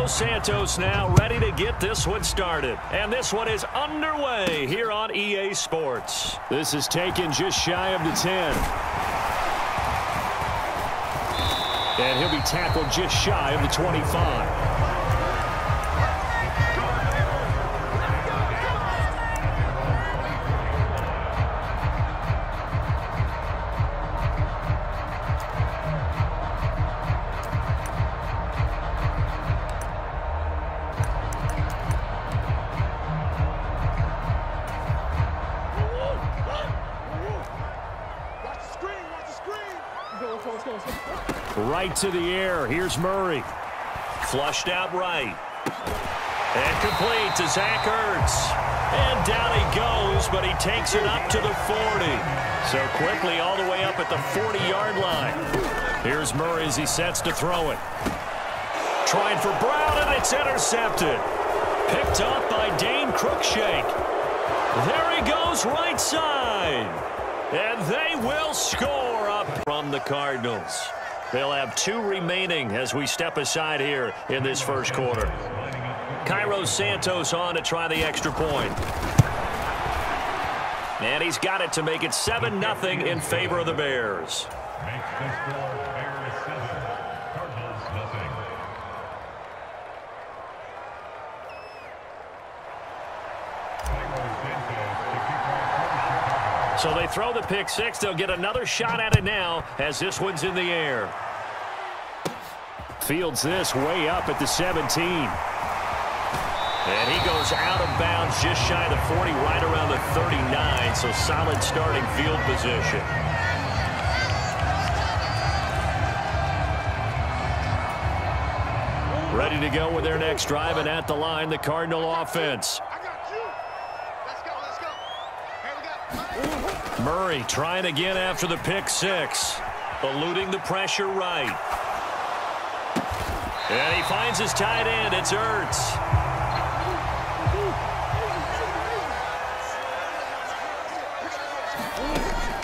Cairo Santos now ready to get this one started. And this one is underway here on EA Sports. This is taken just shy of the 10. And he'll be tackled just shy of the 25. Right to the air. Here's Murray. Flushed out right. And complete to Zach Ertz. And down he goes, but he takes it up to the 40. So quickly all the way up at the 40-yard line. Here's Murray as he sets to throw it. Trying for Brown, and it's intercepted. Picked up by Dane Cruikshank. There he goes right side. And they will score up from the Cardinals. They'll have 2 remaining as we step aside here in this first quarter. Cairo Santos on to try the extra point. And he's got it to make it 7-0 in favor of the Bears. So they throw the pick 6. They'll get another shot at it now as this one's in the air. Fields this way up at the 17. And he goes out of bounds just shy of the 40, right around the 39. So solid starting field position. Ready to go with their next drive, and at the line, the Cardinal offense. Murray trying again after the pick 6. Eluding the pressure right. And he finds his tight end. It's Ertz.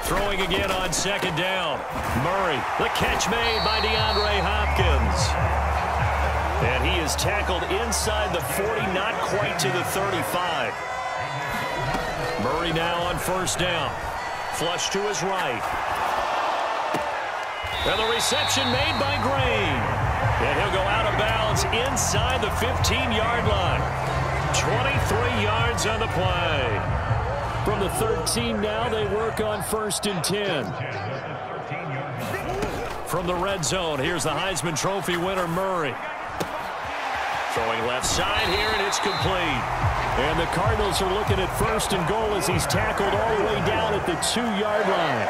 Throwing again on second down. Murray, the catch made by DeAndre Hopkins. And he is tackled inside the 40, not quite to the 35. Murray now on first down. Flush to his right. And the reception made by Green. And he'll go out of bounds inside the 15-yard line. 23 yards on the play. From the 13 now, they work on 1st and 10. From the red zone, here's the Heisman Trophy winner, Murray. Throwing left side here, and it's complete. And the Cardinals are looking at 1st and goal as he's tackled all the way down at the 2-yard line.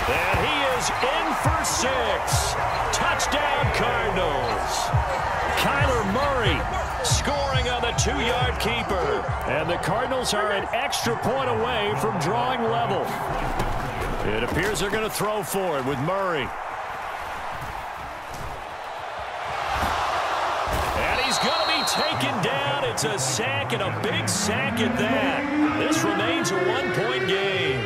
And he is in for 6. Touchdown, Cardinals. Kyler Murray scoring on the 2-yard keeper. And the Cardinals are an extra point away from drawing level. It appears they're going to throw for it with Murray. Taken down. It's a sack, and a big sack at that. This remains a 1-point game.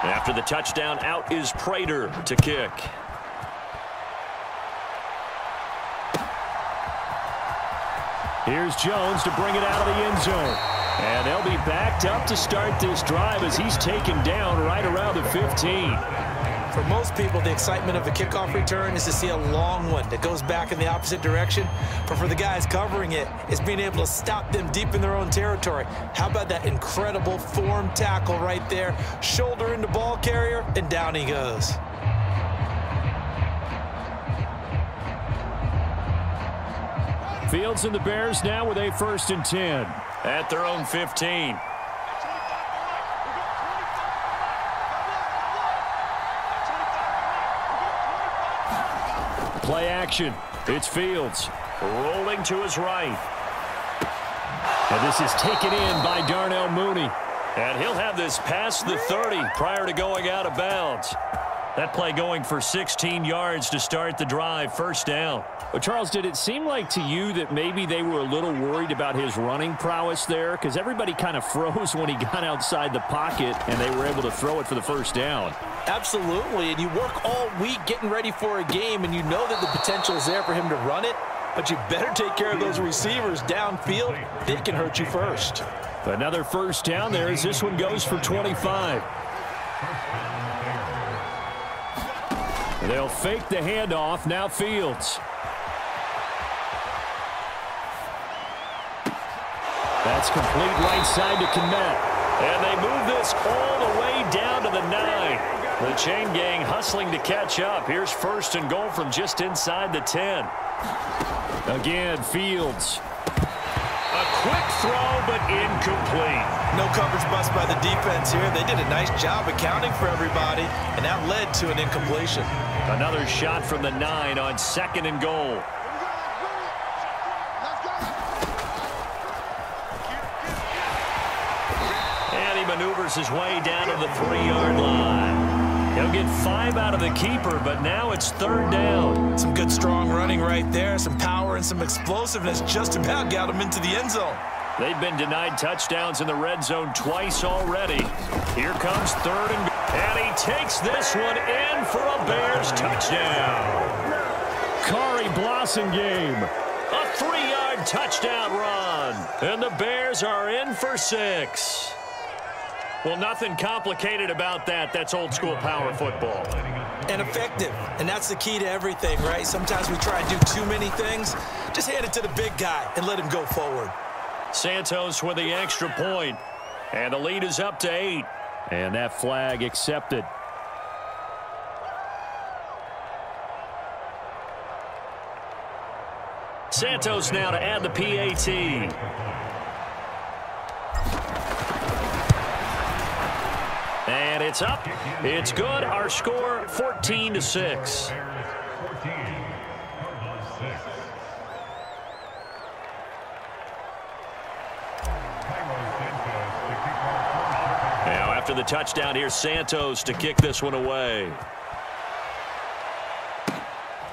After the touchdown, out is Prater to kick. Here's Jones to bring it out of the end zone. And they'll be backed up to start this drive as he's taken down right around the 15. For most people, the excitement of the kickoff return is to see a long one that goes back in the opposite direction. But for the guys covering it, it's being able to stop them deep in their own territory. How about that incredible form tackle right there? Shoulder into ball carrier, and down he goes. Fields and the Bears now with a 1st and 10. At their own 15. Play action. It's Fields. Rolling to his right. And this is taken in by Darnell Mooney. And he'll have this past the 30 prior to going out of bounds. That play going for 16 yards to start the drive, first down. Well, Charles, did it seem like to you that maybe they were a little worried about his running prowess there? Because everybody kind of froze when he got outside the pocket, and they were able to throw it for the first down. Absolutely, and you work all week getting ready for a game, and you know that the potential is there for him to run it, but you better take care of those receivers downfield. They can hurt you first. Another first down there as this one goes for 25. They'll fake the handoff. Now Fields. That's complete right side to Kmet. And they move this all the way down to the 9. The chain gang hustling to catch up. Here's first and goal from just inside the 10. Again, Fields. A quick throw, but incomplete. No coverage bust by the defense here. They did a nice job accounting for everybody, and that led to an incompletion. Another shot from the 9 on second and goal. And he maneuvers his way down to the 3-yard line. He'll get 5 out of the keeper, but now it's third down. Some good strong running right there. Some power and some explosiveness just about got him into the end zone. They've been denied touchdowns in the red zone twice already. Here comes third and he takes this one in for a Bears touchdown. Kari Blossengame. A 3-yard touchdown run. And the Bears are in for 6. Well, nothing complicated about that. That's old-school power football. And effective. And that's the key to everything, right? Sometimes we try and do too many things. Just hand it to the big guy and let him go forward. Santos with the extra point. And the lead is up to 8. And that flag accepted. Santos now to add the PAT. And it's up. It's good. Our score 14-6. Now after the touchdown, here's Santos to kick this one away.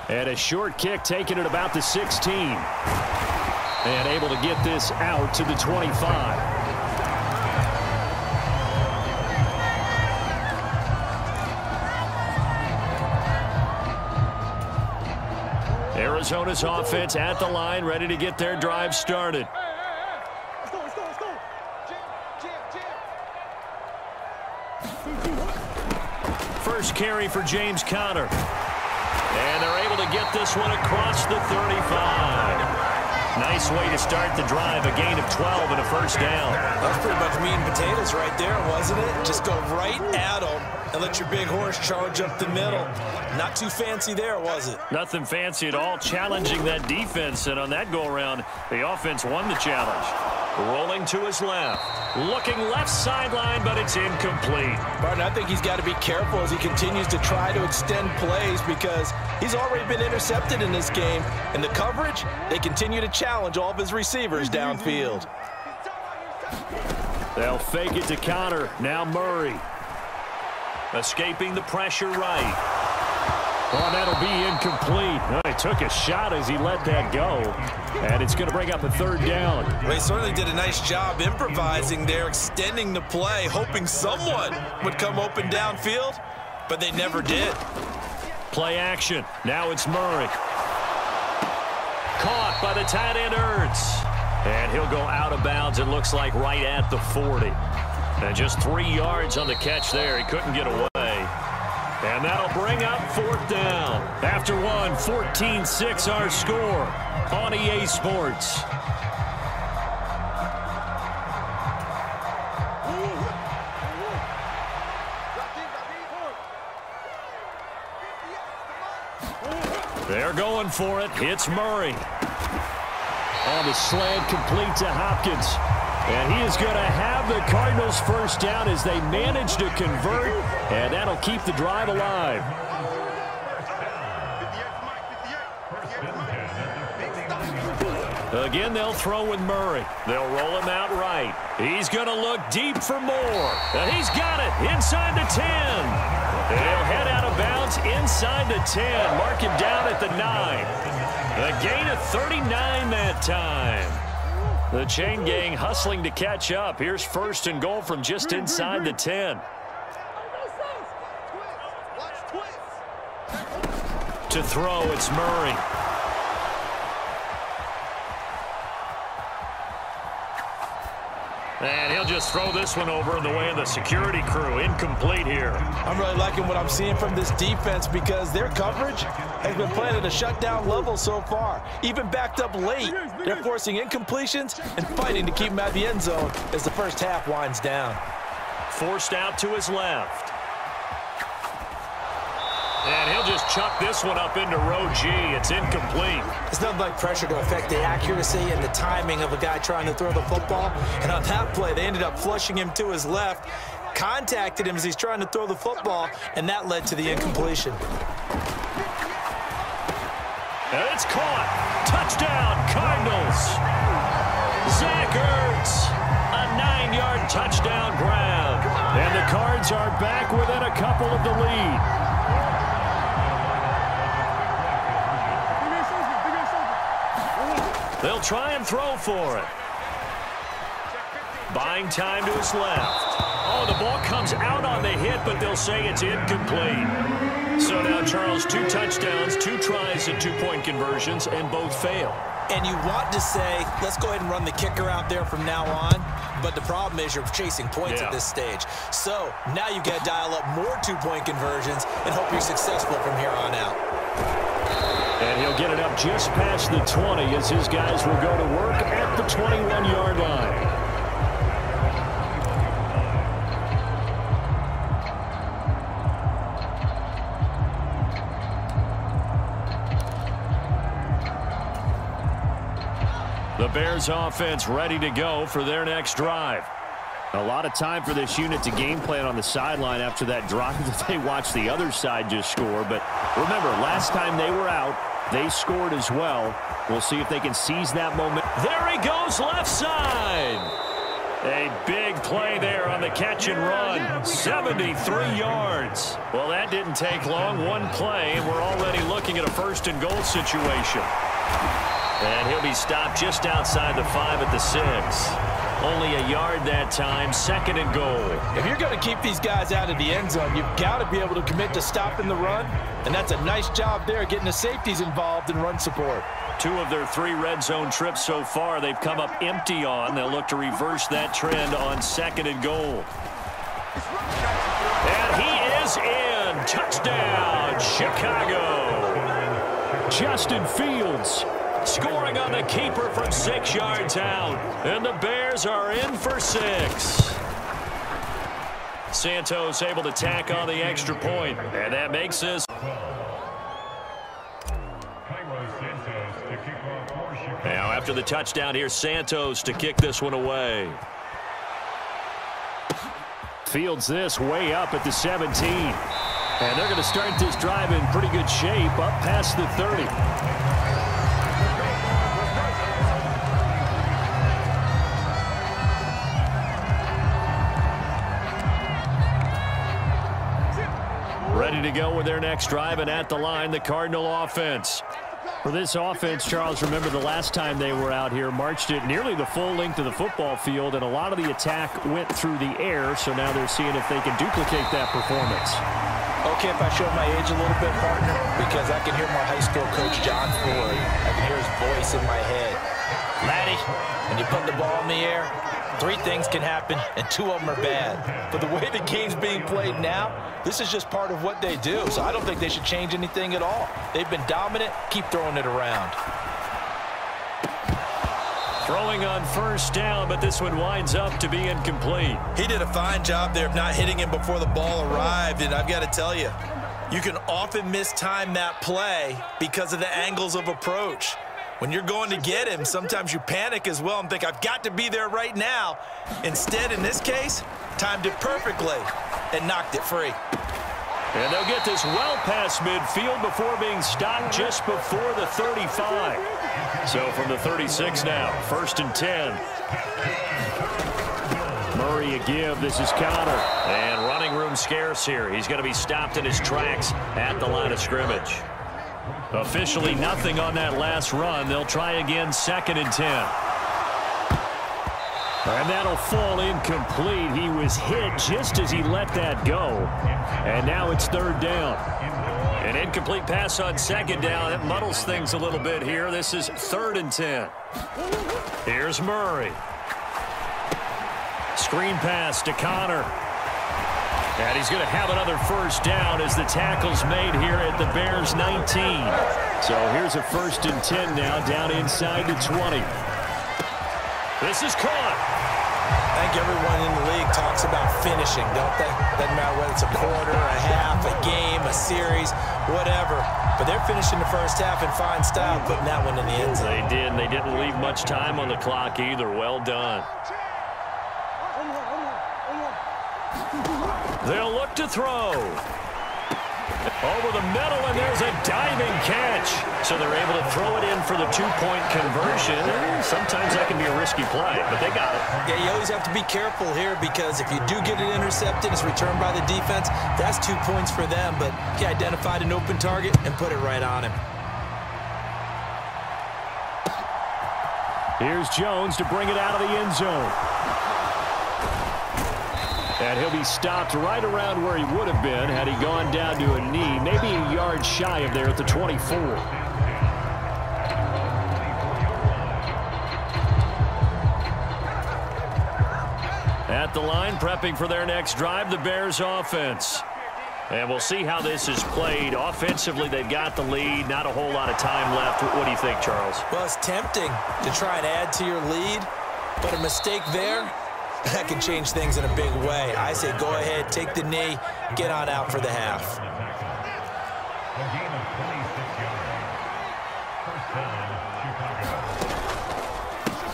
And a short kick taken at about the 16. And able to get this out to the 25. Arizona's offense at the line, ready to get their drive started. First carry for James Conner. And they're able to get this one across the 35. Nice way to start the drive, a gain of 12 and a first down. That's pretty much meat and potatoes right there, wasn't it? Just go right at them and let your big horse charge up the middle. Not too fancy there, was it? Nothing fancy at all, challenging that defense, and on that go-around, the offense won the challenge. Rolling to his left. Looking left sideline, but it's incomplete. Martin, I think he's got to be careful as he continues to try to extend plays because he's already been intercepted in this game. And the coverage, they continue to challenge all of his receivers downfield. They'll fake it to Conner. Now Murray. Escaping the pressure right. Oh, that'll be incomplete. Oh, he took a shot as he let that go. And it's going to bring up a third down. Well, he certainly did a nice job improvising there, extending the play, hoping someone would come open downfield, but they never did. Play action. Now it's Murray. Caught by the tight end Ertz. And he'll go out of bounds, it looks like, right at the 40. And just 3 yards on the catch there. He couldn't get away. And that'll bring up fourth down. After one, 14-6 our score on EA Sports. They're going for it. It's Murray. On the slant, complete to Hopkins. And he is going to have the Cardinals first down as they manage to convert, and that'll keep the drive alive. Again, they'll throw with Murray. They'll roll him out right. He's going to look deep for more. And he's got it inside the 10. And he'll head out of bounds inside the 10. Mark him down at the 9. A gain of 39 that time. The chain gang hustling to catch up. Here's 1st and goal from just inside the 10. To throw, it's Murray. And he'll just throw this one over in the way of the security crew. Incomplete here. I'm really liking what I'm seeing from this defense because their coverage has been playing at a shutdown level so far. Even backed up late, they're forcing incompletions and fighting to keep them out of the end zone as the first half winds down. Forced out to his left. And he'll just chuck this one up into row G. It's incomplete. It's nothing like pressure to affect the accuracy and the timing of a guy trying to throw the football. And on that play, they ended up flushing him to his left, contacted him as he's trying to throw the football, and that led to the incompletion. And it's caught. Touchdown, Cardinals. Zach Ertz, a 9-yard touchdown grab. And the Cards are back within a couple of the lead. They'll try and throw for it. Buying time to his left. Oh, the ball comes out on the hit, but they'll say it's incomplete. So now, Charles, 2 touchdowns, 2 tries at 2-point conversions, and both fail. And you want to say, let's go ahead and run the kicker out there from now on. But the problem is you're chasing points at this stage. So now you've got to dial up more 2-point conversions and hope you're successful from here on out. And he'll get it up just past the 20 as his guys will go to work at the 21-yard line. The Bears offense ready to go for their next drive. A lot of time for this unit to game plan on the sideline after that drive that they watched the other side just score. But remember, last time they were out, they scored as well. We'll see if they can seize that moment. There he goes, left side. A big play there on the catch and run. 73 yards. Well, that didn't take long. One play, and we're already looking at a 1st and goal situation. And he'll be stopped just outside the 5 at the 6. Only a yard that time, 2nd and goal. If you're going to keep these guys out of the end zone, you've got to be able to commit to stopping the run. And that's a nice job there, getting the safeties involved in run support. 2 of their 3 red zone trips so far, they've come up empty on. They'll look to reverse that trend on 2nd and goal. And he is in. Touchdown, Chicago. Justin Fields scoring on the keeper from 6 yards out. And the Bears are in for 6. Santos able to tack on the extra point. And that makes this. Now after the touchdown, here's Santos to kick this one away. Fields this way up at the 17. And they're going to start this drive in pretty good shape up past the 30. Ready to go with their next drive, and at the line, the Cardinal offense. For this offense, Charles, remember the last time they were out here, marched it nearly the full length of the football field, and a lot of the attack went through the air, so now they're seeing if they can duplicate that performance. Okay, if I show my age a little bit, partner, because I can hear my high school coach, John Ford. I can hear his voice in my head. Laddie, when you put the ball in the air, 3 things can happen, and 2 of them are bad. But the way the game's being played now, this is just part of what they do, so I don't think they should change anything at all. They've been dominant. Keep throwing it around. Throwing on 1st down, but this one winds up to be incomplete. He did a fine job there of not hitting him before the ball arrived, and I've got to tell you, you can often mistime that play because of the angles of approach. When you're going to get him, sometimes you panic as well and think, I've got to be there right now. Instead, in this case, timed it perfectly and knocked it free. And they'll get this well past midfield before being stopped just before the 35. So from the 36 now, 1st and 10. Murray a give. This is Connor. And running room scarce here. He's going to be stopped in his tracks at the line of scrimmage. Officially nothing on that last run. They'll try again, 2nd and 10. And that'll fall incomplete. He was hit just as he let that go. And now it's 3rd down. An incomplete pass on 2nd down. That muddles things a little bit here. This is 3rd and 10. Here's Murray. Screen pass to Connor. And he's going to have another 1st down as the tackle's made here at the Bears 19. So here's a 1st and 10 now, down inside the 20. This is caught. I think everyone in the league talks about finishing, don't they? Doesn't matter whether it's a quarter, a half, a game, a series, whatever. But they're finishing the first half in fine style, putting that one in the end zone. They did, and they didn't leave much time on the clock either. Well done. They'll look to throw. Over the middle, and there's a diving catch. So they're able to throw it in for the 2-point conversion. Sometimes that can be a risky play, but they got it. Yeah, you always have to be careful here because if you do get it intercepted, it's returned by the defense. That's 2 points for them, but he identified an open target and put it right on him. Here's Jones to bring it out of the end zone. And he'll be stopped right around where he would have been had he gone down to a knee, maybe a yard shy of there at the 24. At the line, prepping for their next drive, the Bears offense. And we'll see how this is played. Offensively, they've got the lead. Not a whole lot of time left. What do you think, Charles? Well, it's tempting to try and add to your lead, but a mistake there, that can change things in a big way. I say go ahead, take the knee, get on out for the half.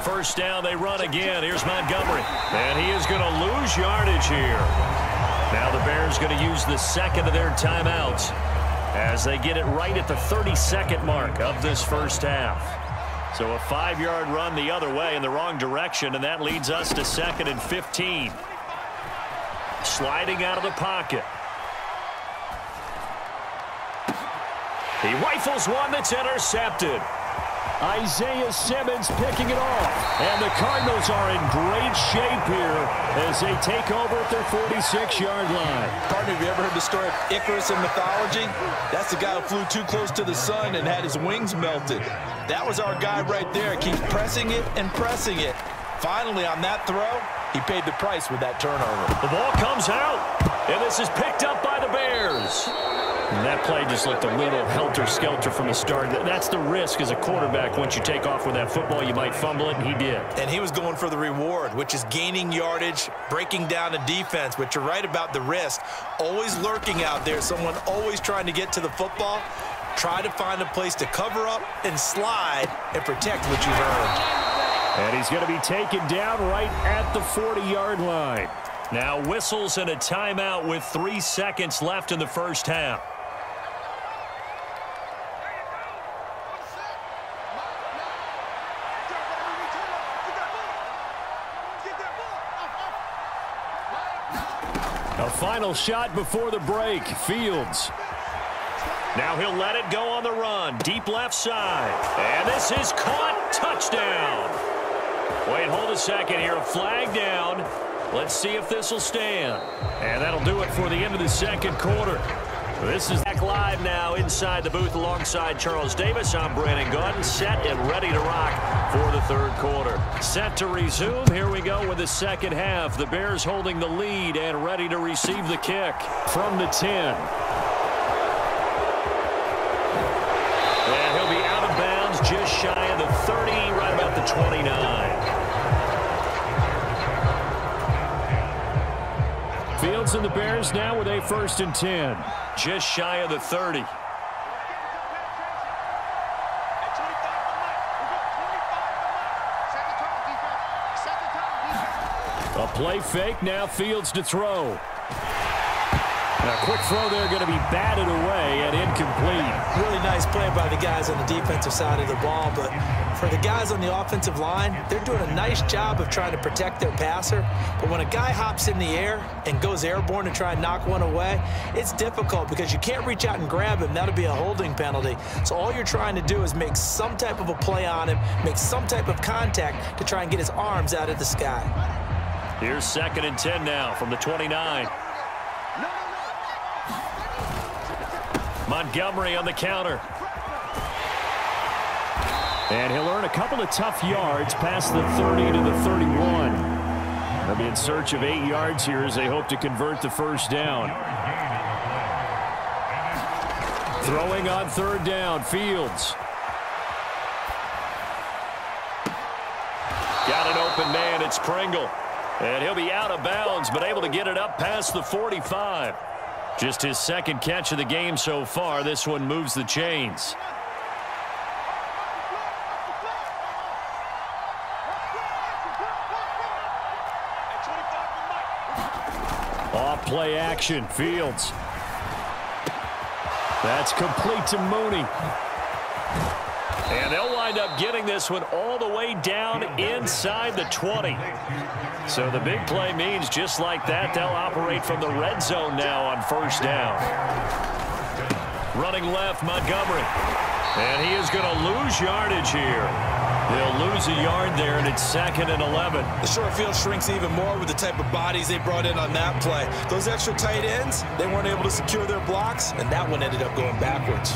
First down, they run again. Here's Montgomery. And he is going to lose yardage here. Now the Bears going to use the 2nd of their timeouts as they get it right at the 32nd mark of this first half. So a 5-yard run the other way in the wrong direction, and that leads us to 2nd and 15. Sliding out of the pocket. He rifles one that's intercepted. Isaiah Simmons picking it off. And the Cardinals are in great shape here as they take over at their 46-yard line. Partner, have you ever heard the story of Icarus in mythology? That's the guy who flew too close to the sun and had his wings melted. That was our guy right there. Keeps pressing it and pressing it. Finally, on that throw, he paid the price with that turnover. The ball comes out, and this is picked up by the Bears. And that play just looked a little helter-skelter from the start. That's the risk as a quarterback. Once you take off with that football, you might fumble it, and he did. And he was going for the reward, which is gaining yardage, breaking down a defense. But you're right about the risk. Always lurking out there, someone always trying to get to the football. Try to find a place to cover up and slide and protect what you've earned. And he's going to be taken down right at the 40-yard line. Now whistles and a timeout with 3 seconds left in the first half. A final shot before the break. Fields. Now he'll let it go on the run. Deep left side. And this is caught. Touchdown. Wait, hold a second here. A flag down. Let's see if this will stand. And that'll do it for the end of the second quarter. This is back live now inside the booth alongside Charles Davis. I'm Brandon Gaudin, set and ready to rock for the third quarter. Set to resume. Here we go with the second half. The Bears holding the lead and ready to receive the kick from the 10. And he'll be out of bounds just shy of the 30, right about the 29. Fields and the Bears now with a 1st and 10. Just shy of the 30. A play fake, now Fields to throw. A quick throw there going to be batted away and incomplete. Really nice play by the guys on the defensive side of the ball, but for the guys on the offensive line, they're doing a nice job of trying to protect their passer. But when a guy hops in the air and goes airborne to try and knock one away, it's difficult because you can't reach out and grab him. That'll be a holding penalty. So all you're trying to do is make some type of a play on him, make some type of contact to try and get his arms out of the sky. Here's 2nd and 10 now from the 29. Montgomery on the counter. And he'll earn a couple of tough yards past the 30 to the 31. They'll be in search of 8 yards here as they hope to convert the first down. Throwing on 3rd down, Fields. Got an open man, it's Pringle. And he'll be out of bounds, but able to get it up past the 45. Just his 2nd catch of the game so far. This one moves the chains. Off play action, Fields. That's complete to Mooney. And they'll wind up getting this one all the way down inside the 20. So the big play means just like that, they'll operate from the red zone now on 1st down. Running left, Montgomery. And he is going to lose yardage here. They'll lose a yard there, and it's 2nd and 11. The short field shrinks even more with the type of bodies they brought in on that play. Those extra tight ends, they weren't able to secure their blocks, and that one ended up going backwards.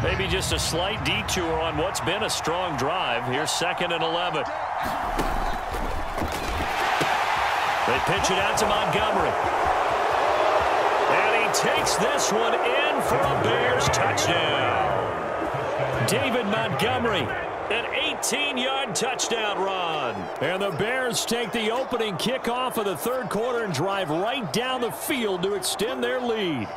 Maybe just a slight detour on what's been a strong drive. Here's 2nd and 11. They pitch it out to Montgomery. And he takes this one in for a Bears touchdown. David Montgomery, an 18-yard touchdown run. And the Bears take the opening kickoff of the 3rd quarter and drive right down the field to extend their lead.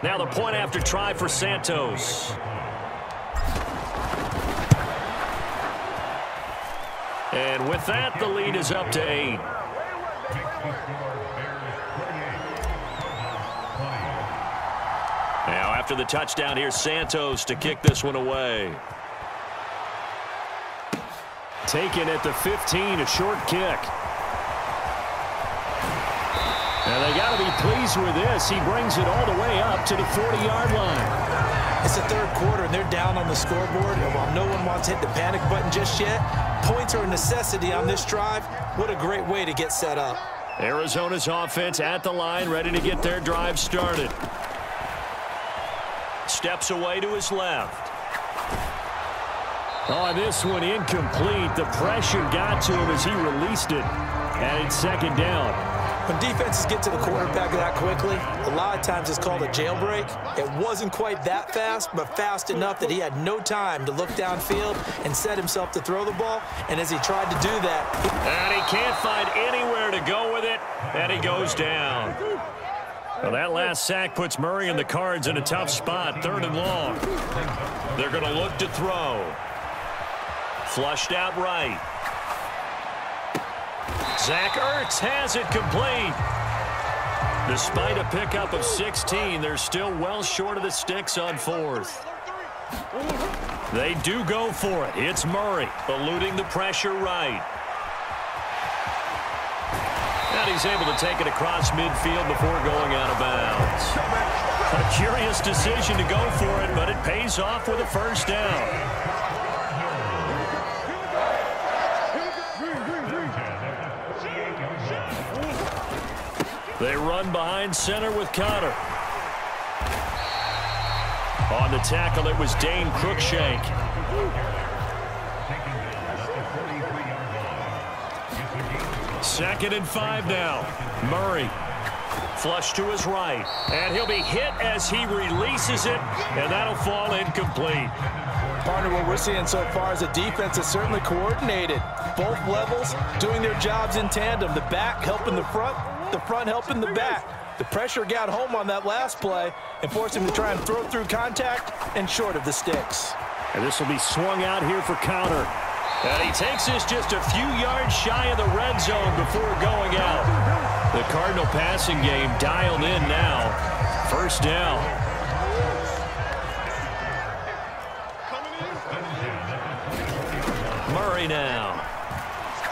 Now the point after try for Santos. And with that, the lead is up to 8. Now after the touchdown, here's Santos to kick this one away. Taken at the 15, a short kick. And they got to be pleased with this. He brings it all the way up to the 40-yard line. It's the 3rd quarter, and they're down on the scoreboard. And while no one wants to hit the panic button just yet, points are a necessity on this drive. What a great way to get set up. Arizona's offense at the line, ready to get their drive started. Steps away to his left. Oh, this one incomplete. The pressure got to him as he released it. And it's 2nd down. When defenses get to the quarterback that quickly, a lot of times it's called a jailbreak. It wasn't quite that fast, but fast enough that he had no time to look downfield and set himself to throw the ball. And as he tried to do that, and he can't find anywhere to go with it, and he goes down. Well, that last sack puts Murray and the Cards in a tough spot, 3rd and long. They're going to look to throw. Flushed out right. Zach Ertz has it complete. Despite a pickup of 16, they're still well short of the sticks on 4th. They do go for it. It's Murray eluding the pressure right. And he's able to take it across midfield before going out of bounds. A curious decision to go for it, but it pays off with a 1st down. They run behind center with Connor. On the tackle, it was Dane Cruikshank. 2nd and 5 now. Murray. Flush to his right. And he'll be hit as he releases it, and that'll fall incomplete. Partner, what we're seeing so far is a defense that's certainly coordinated. Both levels doing their jobs in tandem. The back helping the front helping the back. The pressure got home on that last play and forced him to try and throw through contact and short of the sticks. And this will be swung out here for counter. And he takes this just a few yards shy of the red zone before going out. The Cardinal passing game dialed in now. First down. Murray now.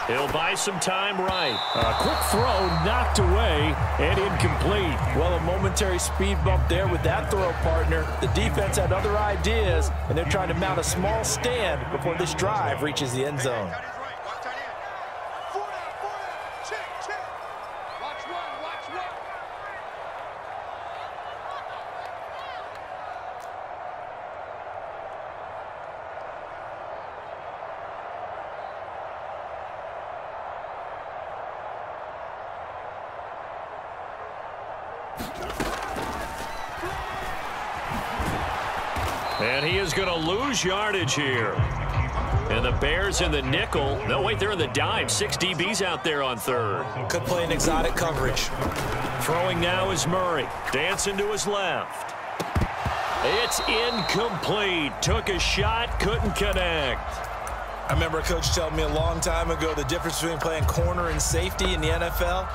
He'll buy some time right. A quick throw knocked away and incomplete. Well, a momentary speed bump there with that throw, partner. The defense had other ideas, and they're trying to mount a small stand before this drive reaches the end zone. And he is going to lose yardage here. And the Bears in the nickel. No, wait, they're in the dime. 6 DBs out there on third. Could play an exotic coverage. Throwing now is Murray. Dancing to his left. It's incomplete. Took a shot, couldn't connect. I remember a coach telling me a long time ago the difference between playing corner and safety in the NFL.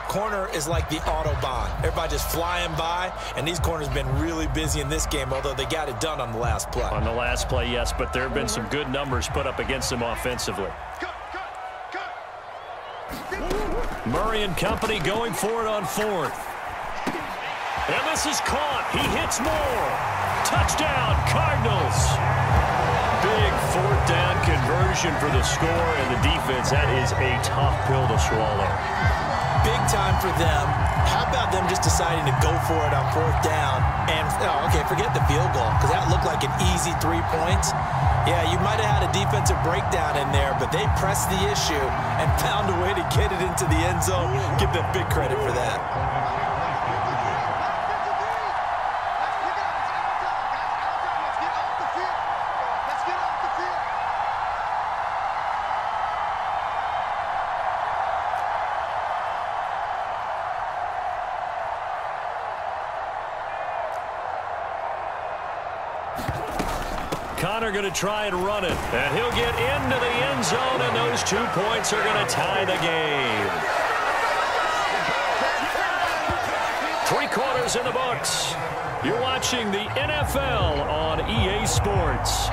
Corner is like the Autobahn. Everybody just flying by, and these corners have been really busy in this game, although they got it done on the last play. On the last play, yes, but there have been some good numbers put up against them offensively. Murray and company going for it on fourth. And this is caught. He hits more. Touchdown, Cardinals. Big fourth down conversion for the score, and the defense, that is a tough pill to swallow. Big time for them. How about them just deciding to go for it on fourth down? And, okay, forget the field goal, because that looked like an easy 3 points. Yeah, you might have had a defensive breakdown in there, but they pressed the issue and found a way to get it into the end zone. Give them big credit for that. Connor going to try and run it. And he'll get into the end zone, and those 2 points are going to tie the game. 3 quarters in the books. You're watching the NFL on EA Sports.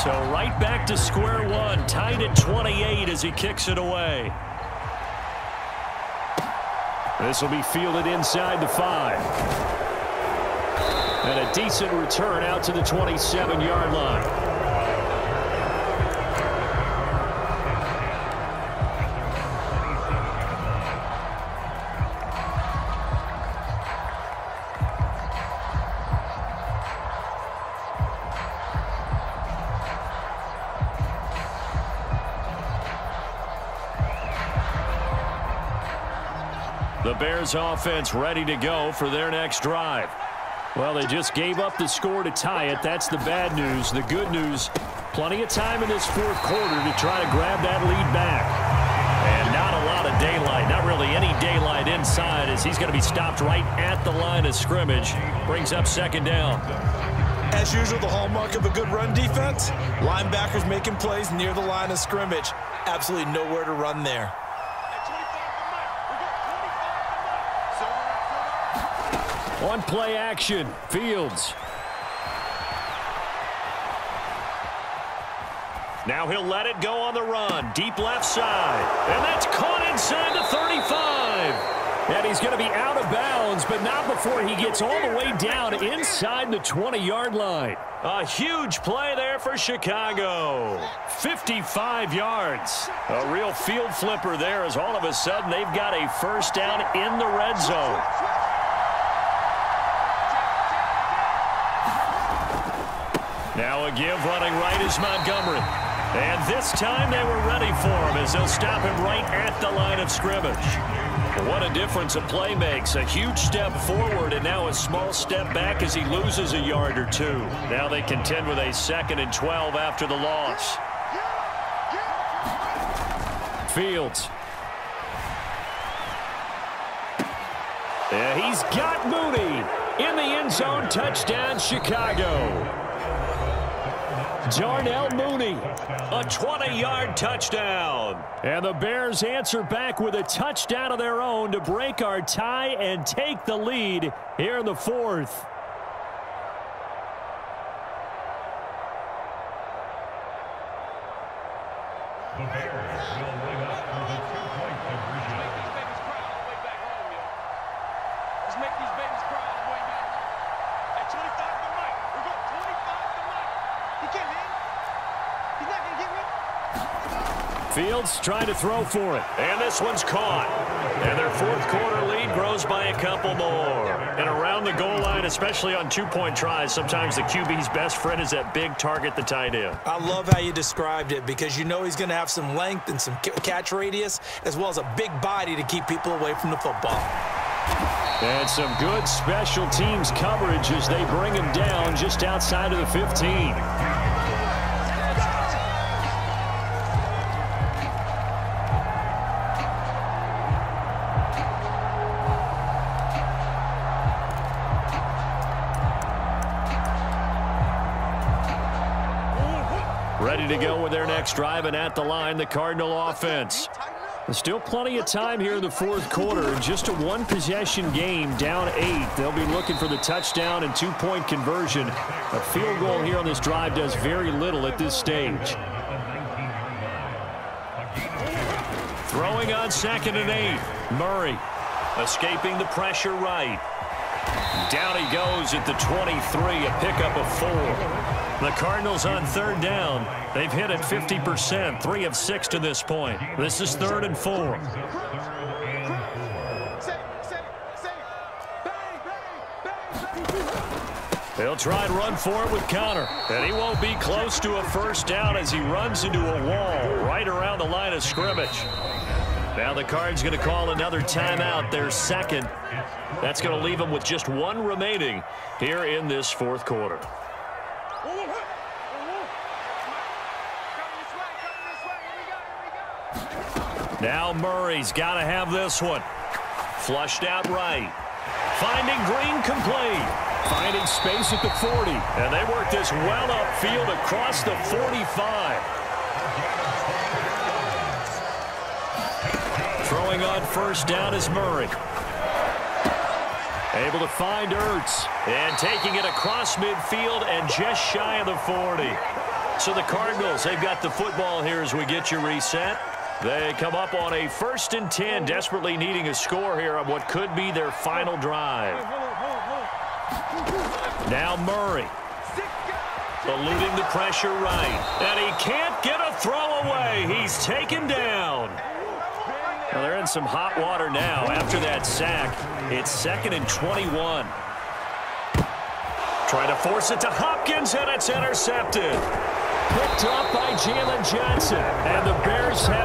So right back to square one, tied at 28 as he kicks it away. This will be fielded inside the 5. And a decent return out to the 27-yard line. The Bears offense ready to go for their next drive. Well, they just gave up the score to tie it. That's the bad news. The good news, plenty of time in this fourth quarter to try to grab that lead back. And not a lot of daylight, not really any daylight inside, as he's going to be stopped right at the line of scrimmage. Brings up second down. As usual, the hallmark of a good run defense, linebackers making plays near the line of scrimmage. Absolutely nowhere to run there. On play action, Fields. Now he'll let it go on the run. Deep left side. And that's caught inside the 35. And he's going to be out of bounds, but not before he gets all the way down inside the 20-yard line. A huge play there for Chicago. 55 yards. A real field flipper there, as all of a sudden they've got a first down in the red zone. Now a give running right is Montgomery. And this time they were ready for him as they'll stop him right at the line of scrimmage. What a difference a play makes. A huge step forward and now a small step back as he loses a yard or two. Now they contend with a 2nd and 12 after the loss. Fields. Yeah, he's got Mooney in the end zone. Touchdown, Chicago. Darnell Mooney, a 20-yard touchdown. And the Bears answer back with a touchdown of their own to break our tie and take the lead here in the fourth. The Bears will line up for the two-point conversion. Let's make these babies cry all the way back. At 25 to Mike. We're going 25 to Mike. He can't hit. He's not going to get rid. Fields trying to throw for it. And this one's caught. And their fourth quarter lead grows by a couple more. And around the goal line, especially on two-point tries, sometimes the QB's best friend is that big target, the tight end. I love how you described it because you know he's going to have some length and some catch radius as well as a big body to keep people away from the football. And some good special teams coverage as they bring him down just outside of the 15. Ready to go with their next drive, and at the line, the Cardinal offense. There's still plenty of time here in the fourth quarter. Just a one-possession game, down 8. They'll be looking for the touchdown and two-point conversion. A field goal here on this drive does very little at this stage. Throwing on 2nd and 8. Murray escaping the pressure right. Down he goes at the 23, a pickup of 4. The Cardinals on 3rd down. They've hit it 50%, 3 of 6 to this point. This is 3rd and 4. They'll try and run for it with Connor. And he won't be close to a first down as he runs into a wall right around the line of scrimmage. Now the Cards going to call another timeout, their second. That's going to leave them with just 1 remaining here in this fourth quarter. Now Murray's got to have this one. Flushed out right. Finding Green complete. Finding space at the 40. And they work this well upfield across the 45. Throwing on first down is Murray. Able to find Ertz. And taking it across midfield and just shy of the 40. So the Cardinals, they've got the football here as we get you reset. They come up on a 1st and 10, desperately needing a score here on what could be their final drive. Now Murray. Eluding the pressure right. And he can't get a throw away. He's taken down. Well, they're in some hot water now after that sack. It's 2nd and 21. Trying to force it to Hopkins, and it's intercepted. Picked up by Jalen Johnson. And the Bears have